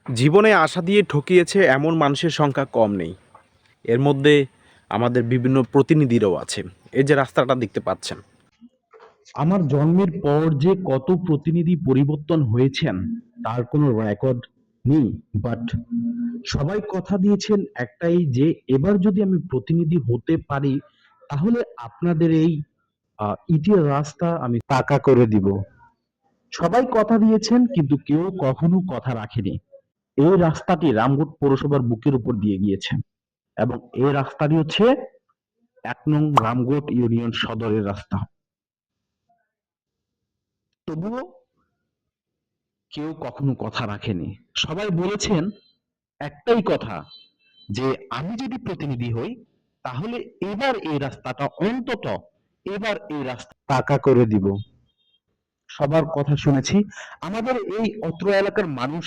জীবনে আশা দিয়ে ঠকিয়েছে এমন মানুষের সংখ্যা কম নেই। এর মধ্যে আমাদের বিভিন্ন প্রতিনিধিরাও আছে। এই যে রাস্তাটা দেখতে পাচ্ছেন। আমার জন্মের পর যে কত প্রতিনিধি পরিবর্তন হয়েছেন তার কোনো রেকর্ড নেই, বাট সবাই কথা দিয়েছেন একটাই, যে এবার যদি আমি প্রতিনিধি হতে পারি তাহলে আপনাদের এই ইটের রাস্তা আমি পাকা করে দিব। সবাই কথা দিয়েছেন কিন্তু কেউ কখনো কথা রাখেনি। এই রাস্তাটি রামগড় পৌরসভার বুকের উপর দিয়ে গিয়েছে এবং এই রাস্তাটি হচ্ছে ১ নং রামগড় ইউনিয়ন সদরের রাস্তা। তবুও কেউ কখনো কথা রাখেনি। সবাই বলেছেন একটাই কথা, যে আমি যদি প্রতিনিধি হই তাহলে এবার এই রাস্তাটা অন্তত এবার এই রাস্তা পাকা করে দিব। সবার কথা শুনেছি। আমাদের এই অত্র এলাকার মানুষ